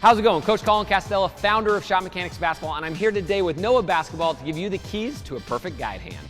How's it going? Coach Collin Castellaw, founder of Shot Mechanics Basketball, and I'm here today with Noah Basketball to give you the keys to a perfect guide hand.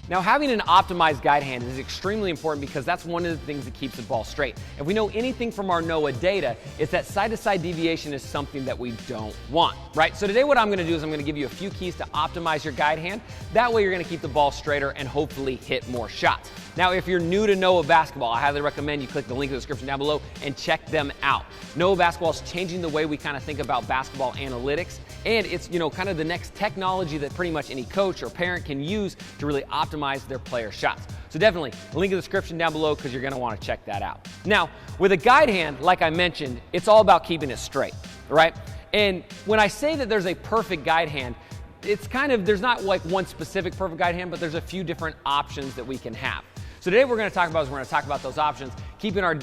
Now, having an optimized guide hand is extremely important because that's one of the things that keeps the ball straight. If we know anything from our Noah data, it's that side-to-side deviation is something that we don't want, right? So today what I'm gonna do is I'm gonna give you a few keys to optimize your guide hand. That way you're gonna keep the ball straighter and hopefully hit more shots. Now, if you're new to Noah Basketball, I highly recommend you click the link in the description down below and check them out. Noah Basketball is changing the way we kind of think about basketball analytics, and it's, kind of the next technology that pretty much any coach or parent can use to really optimize their player shots. So definitely, link in the description down below because you're gonna wanna check that out. Now, with a guide hand, like I mentioned, it's all about keeping it straight, right? And when I say that there's a perfect guide hand, it's kind of, there's not like one specific perfect guide hand, but there's a few different options that we can have. So today we're going to talk about those options, keeping our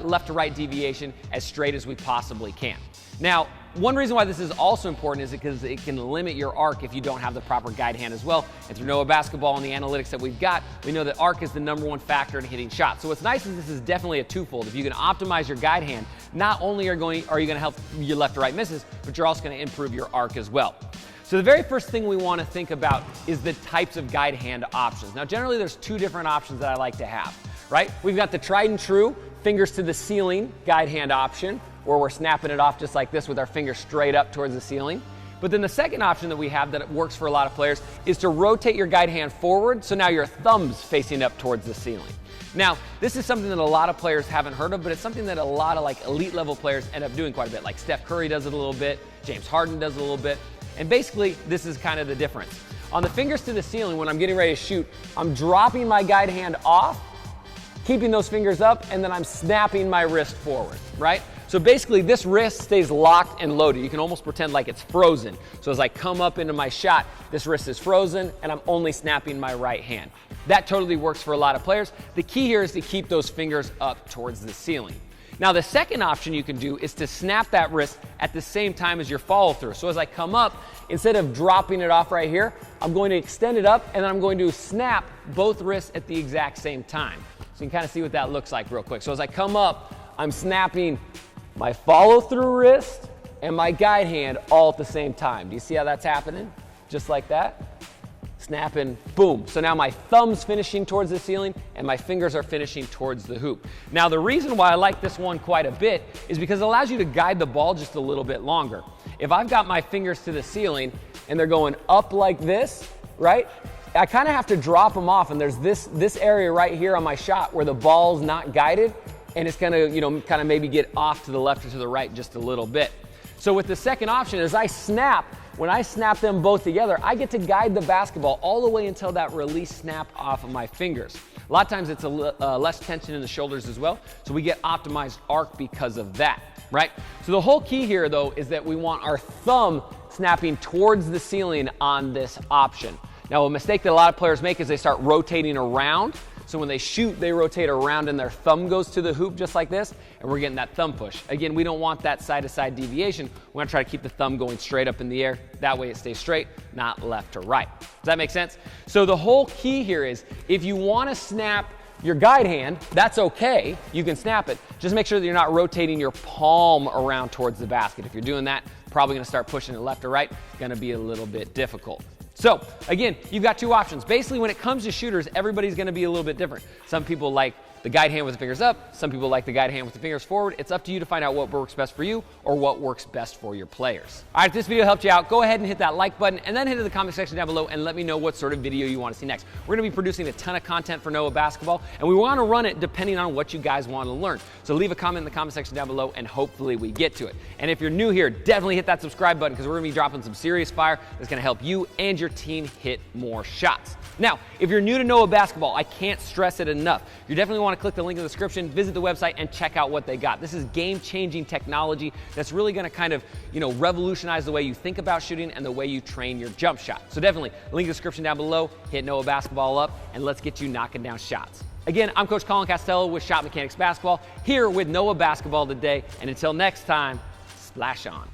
left to right deviation as straight as we possibly can. Now, one reason why this is also important is because it can limit your arc if you don't have the proper guide hand as well. And through Noah Basketball and the analytics that we've got, we know that arc is the #1 factor in hitting shots. So what's nice is this is definitely a twofold. If you can optimize your guide hand, not only are you going to help your left to right misses, but you're also going to improve your arc as well. So the very first thing we want to think about is the types of guide hand options. Now generally there's two different options that I like to have, right? We've got the tried and true fingers to the ceiling guide hand option, where we're snapping it off just like this with our fingers straight up towards the ceiling. But then the second option that we have that works for a lot of players is to rotate your guide hand forward, so now your thumb's facing up towards the ceiling. Now, this is something that a lot of players haven't heard of, but it's something that a lot of elite level players end up doing quite a bit. Like Steph Curry does it a little bit, James Harden does it a little bit. And basically, this is kind of the difference. On the fingers to the ceiling, when I'm getting ready to shoot, I'm dropping my guide hand off, keeping those fingers up, and then I'm snapping my wrist forward, right? So basically, this wrist stays locked and loaded. You can almost pretend like it's frozen. So as I come up into my shot, this wrist is frozen, and I'm only snapping my right hand. That totally works for a lot of players. The key here is to keep those fingers up towards the ceiling. Now, the second option you can do is to snap that wrist at the same time as your follow through. So as I come up, instead of dropping it off right here, I'm going to extend it up and then I'm going to snap both wrists at the exact same time. So you can kind of see what that looks like real quick. So as I come up, I'm snapping my follow through wrist and my guide hand all at the same time. Do you see how that's happening? Just like that. Snapping, boom. So now my thumb's finishing towards the ceiling and my fingers are finishing towards the hoop. Now the reason why I like this one quite a bit is because it allows you to guide the ball just a little bit longer. If I've got my fingers to the ceiling and they're going up like this, right? I kind of have to drop them off, and there's this area right here on my shot where the ball's not guided, and it's gonna, kind of maybe get off to the left or to the right just a little bit. So with the second option, as I snap, when I snap them both together, I get to guide the basketball all the way until that release snap off of my fingers. A lot of times it's less tension in the shoulders as well, so we get optimized arc because of that, right? So the whole key here though is that we want our thumb snapping towards the ceiling on this option. Now a mistake that a lot of players make is they start rotating around. So when they shoot, they rotate around and their thumb goes to the hoop just like this, and we're getting that thumb push. Again, we don't want that side-to-side deviation. We want to try to keep the thumb going straight up in the air. That way it stays straight, not left to right. Does that make sense? So the whole key here is if you want to snap your guide hand, that's okay. You can snap it. Just make sure that you're not rotating your palm around towards the basket. If you're doing that, probably going to start pushing it left or right. It's going to be a little bit difficult. So again, you've got two options. Basically, when it comes to shooters, everybody's going to be a little bit different. Some people like the guide hand with the fingers up. Some people like the guide hand with the fingers forward. It's up to you to find out what works best for you or what works best for your players. All right, if this video helped you out, go ahead and hit that like button and then hit the comment section down below and let me know what sort of video you want to see next. We're going to be producing a ton of content for Noah Basketball, and we want to run it depending on what you guys want to learn. So leave a comment in the comment section down below and hopefully we get to it. And if you're new here, definitely hit that subscribe button because we're going to be dropping some serious fire that's going to help you and your team hit more shots. Now, if you're new to Noah Basketball, I can't stress it enough. You definitely want to click the link in the description, visit the website, and check out what they got. This is game-changing technology that's really going to kind of, revolutionize the way you think about shooting and the way you train your jump shot. So definitely, link in the description down below, hit Noah Basketball up, and let's get you knocking down shots. Again, I'm Coach Collin Castellaw with Shot Mechanics Basketball, here with Noah Basketball today, and until next time, splash on.